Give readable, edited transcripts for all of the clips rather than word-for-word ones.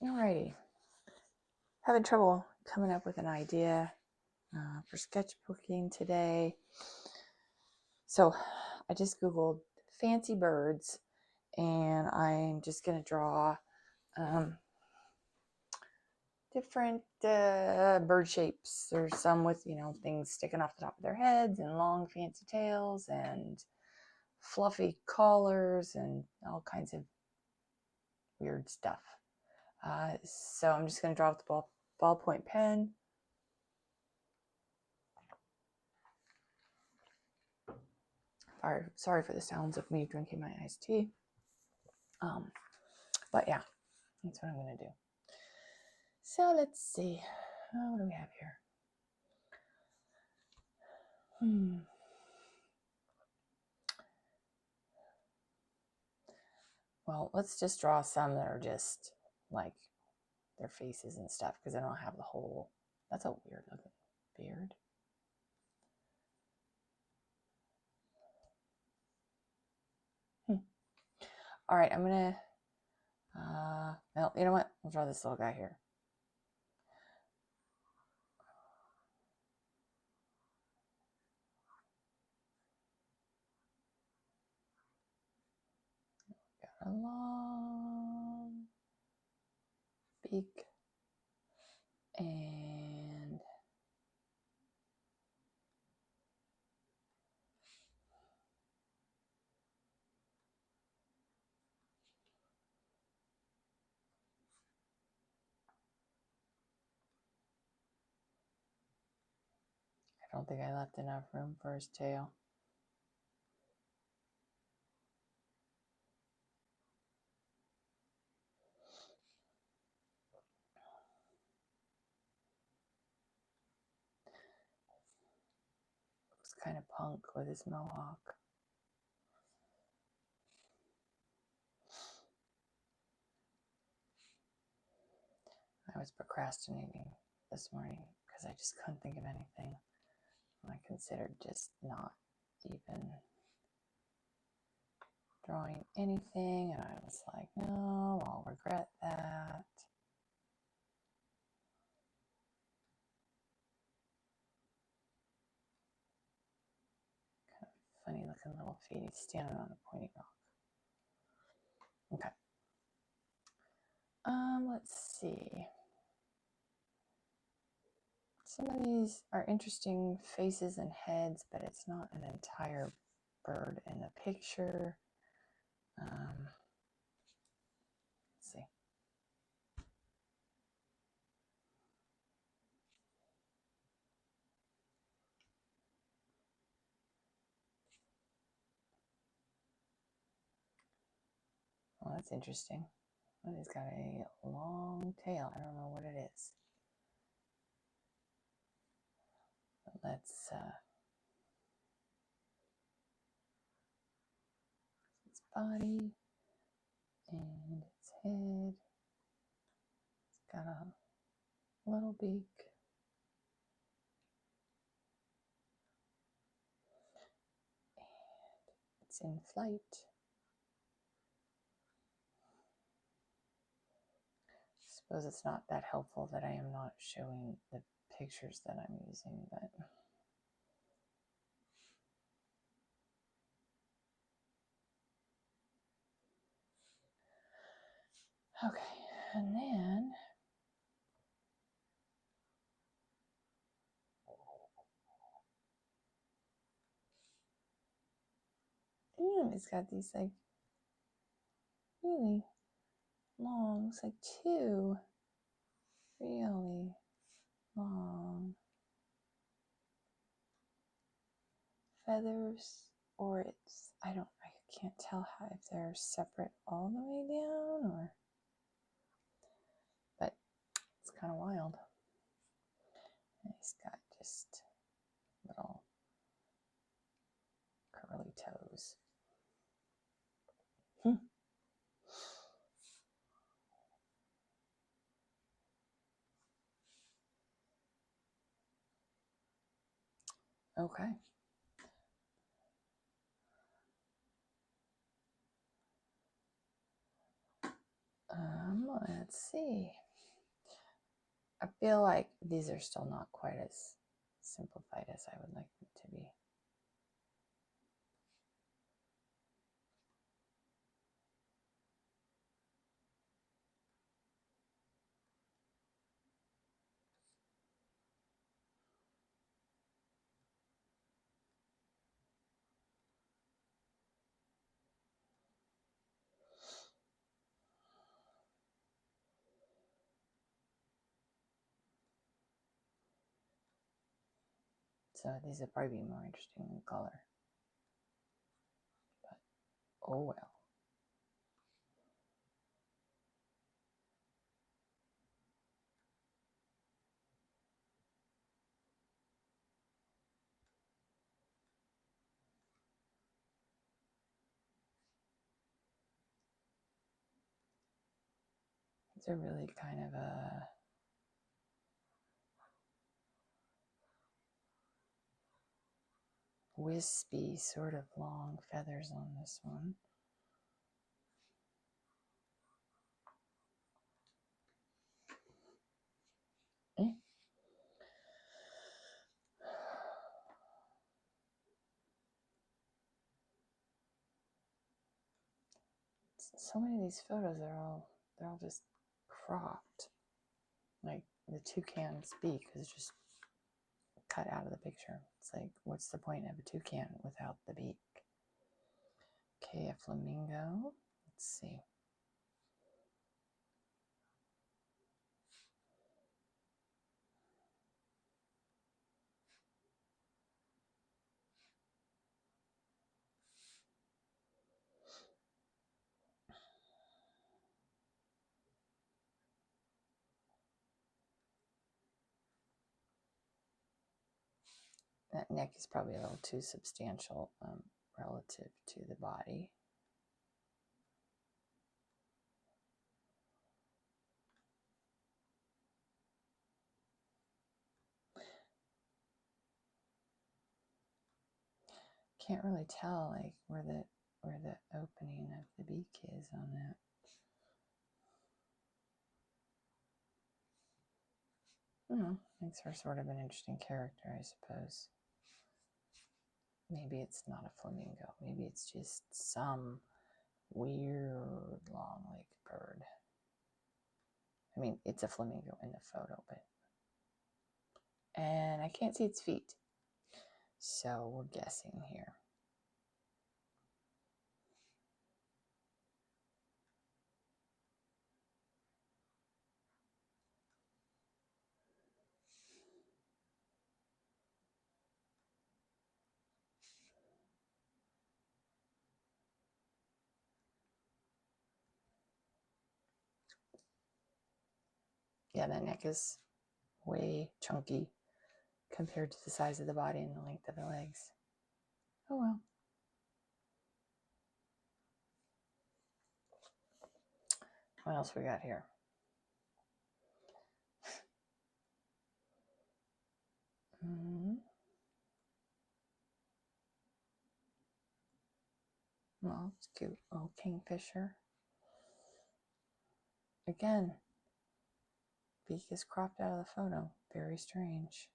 Alrighty. Having trouble coming up with an idea for sketchbooking today. So I just Googled fancy birds and I'm just going to draw different bird shapes. There's some with, things sticking off the top of their heads and long fancy tails and fluffy collars and all kinds of weird stuff. So I'm just going to draw with the ballpoint pen. Sorry for the sounds of me drinking my iced tea. But yeah, that's what I'm going to do. So let's see. What do we have here? Well, let's just draw some that are just like their faces and stuff because I don't have the whole. That's a weird looking beard. All right, I'm gonna. Well, you know what? I'll draw this little guy here. Got a long beak and I don't think I left enough room for his tail. Looks kind of punk with his mohawk. I was procrastinating this morning because I just couldn't think of anything. I considered just not even drawing anything, and I was like, no, I'll regret that. Kind of funny looking little feet. He's standing on a pointy rock. Okay. Let's see. Some of these are interesting faces and heads, but it's not an entire bird in the picture. Let's see. Oh, that's interesting. Well, he's got a long tail. I don't know what it is. But let's its body and its head. It's got a little beak. And it's in flight. I suppose it's not that helpful that I am not showing the pictures that I'm using, but okay, and then it's got these like really long, it's like two really long feathers, or I can't tell if they're separate all the way down or, but it's kind of wild. And he's got just little curly toes. Okay. let's see. I feel like these are still not quite as simplified as I would like them to be. So these would probably be more interesting in color. But oh well. These are really kind of a wispy sort of long feathers on this one. So many of these photos they're all just cropped. Like the toucan's beak is just cut out of the picture. It's like, what's the point of a toucan without the beak? Okay, a flamingo. Let's see. That neck is probably a little too substantial relative to the body. Can't really tell like where the opening of the beak is on that. Makes her sort of an interesting character, I suppose. Maybe it's not a flamingo. Maybe it's just some weird long-legged bird. I mean, it's a flamingo in the photo, but... And I can't see its feet. So we're guessing here. Yeah, that neck is way chunky compared to the size of the body and the length of the legs. Oh well. What else we got here? Well, it's cute. Little kingfisher. Again, beak is cropped out of the photo. Very strange.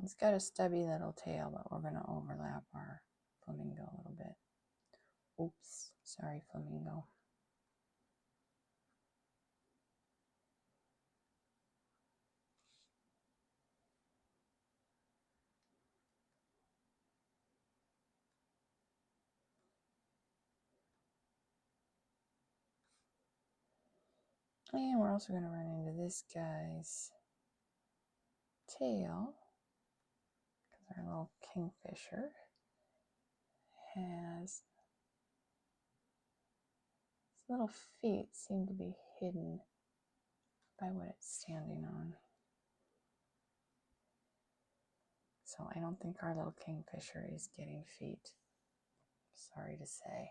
It's got a stubby little tail, but we're going to overlap our flamingo a little bit. Oops, sorry, flamingo. And we're also going to run into this guy's tail, because our little kingfisher has his little feet seem to be hidden by what it's standing on. So I don't think our little kingfisher is getting feet. Sorry to say.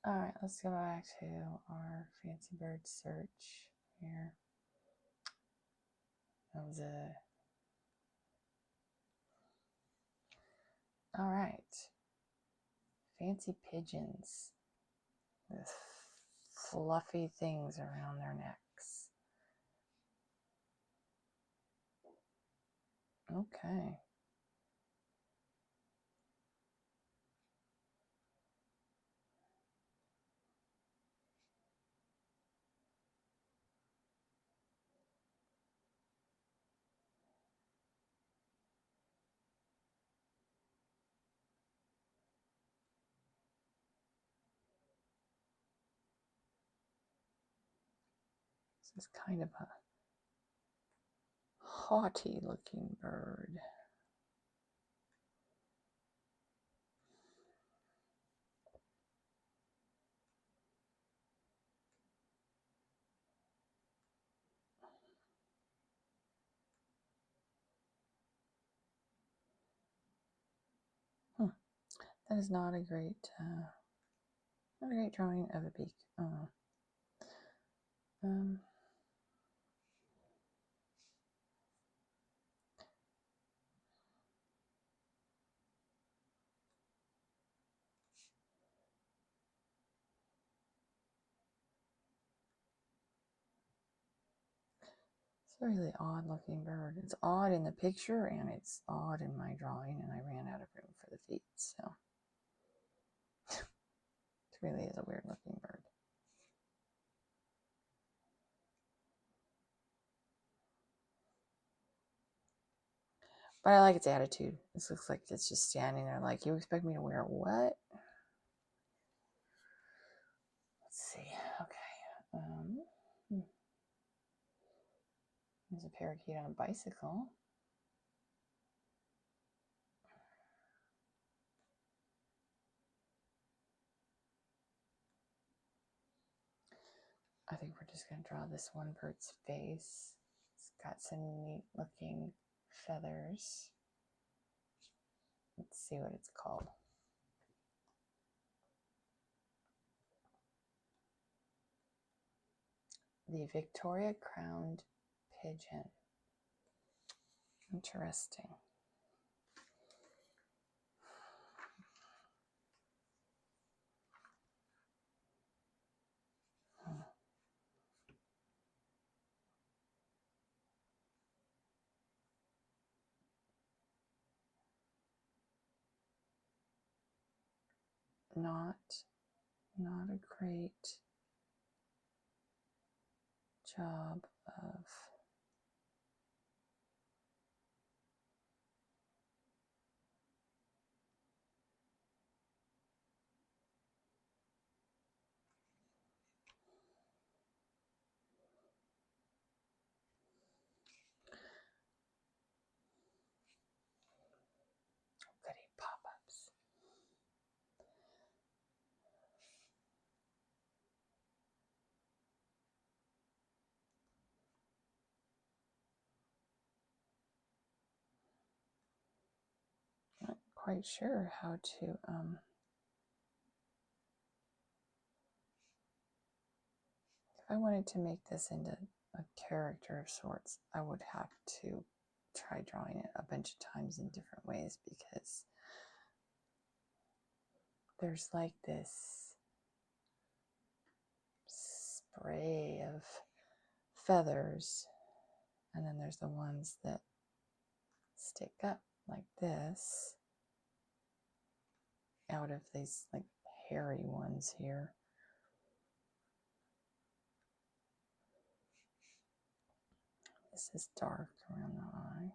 All right, let's go back to our fancy bird search here. That was a... All right. Fancy pigeons with fluffy things around their necks. Okay. This is kind of a haughty looking bird. That is not a great drawing of a beak. It's a really odd looking bird. It's odd in the picture and it's odd in my drawing, and I ran out of room for the feet, so it really is a weird looking bird. But I like its attitude. This looks like it's just standing there like, you expect me to wear what? Let's see. Okay. There's a parakeet on a bicycle. I think we're just going to draw this one bird's face. It's got some neat looking feathers. Let's see what it's called. The Victoria Crowned Pigeon. Interesting. Not a great job of goody pop-ups. Not quite sure how to if I wanted to make this into a character of sorts, I would have to try drawing it a bunch of times in different ways, because there's like this spray of feathers, and then there's the ones that stick up like this out of these like hairy ones here. This is dark around the eye.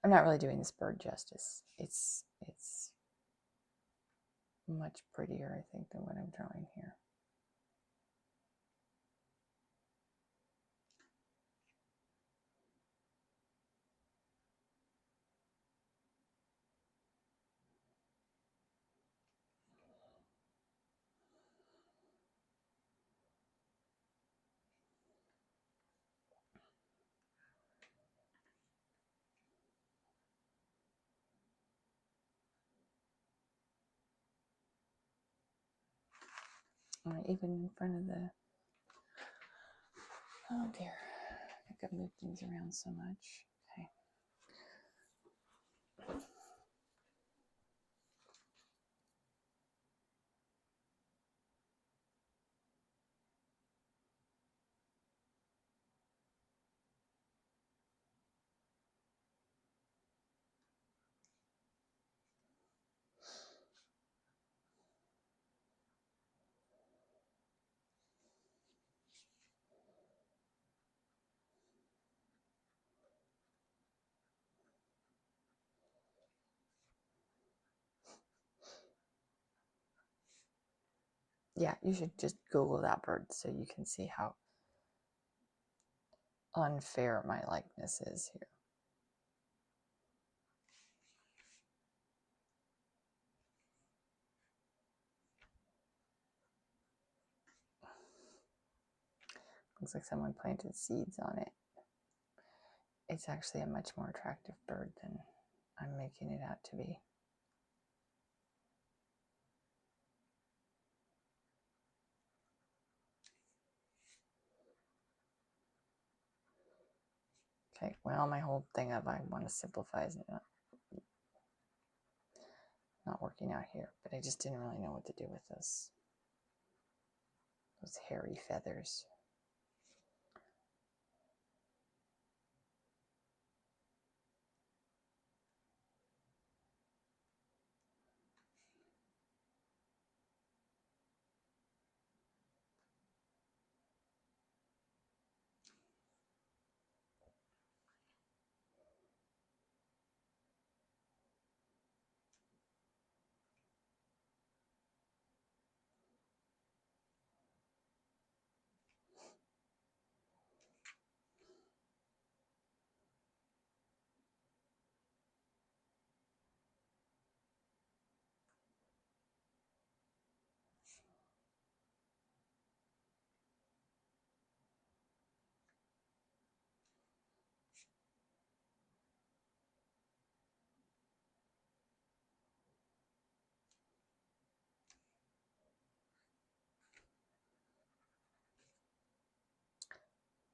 I'm not really doing this bird justice. It's much prettier, I think, than what I'm drawing here. Even in front of the, oh dear, I think I've moved things around so much. Okay. Yeah, you should just Google that bird so you can see how unfair my likeness is here. Looks like someone planted seeds on it. It's actually a much more attractive bird than I'm making it out to be. Okay, well, my whole thing of I want to simplify is not working out here, but I just didn't really know what to do with those hairy feathers.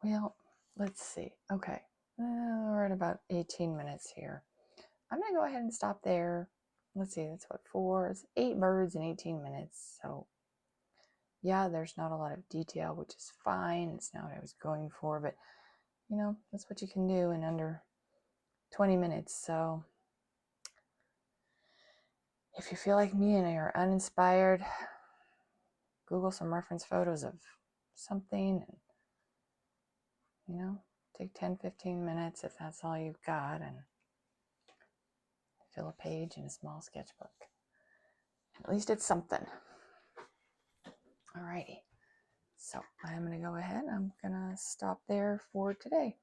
Well, let's see. Okay, we're at about 18 minutes here. I'm going to go ahead and stop there. Let's see, that's what, 4? It's 8 birds in 18 minutes. So, yeah, there's not a lot of detail, which is fine. It's not what I was going for, but, you know, that's what you can do in under 20 minutes. So, if you feel like me and are uninspired, Google some reference photos of something and, you know, take 10-15 minutes if that's all you've got and fill a page in a small sketchbook. At least it's something. Alrighty. So I'm going to go ahead. I'm going to stop there for today.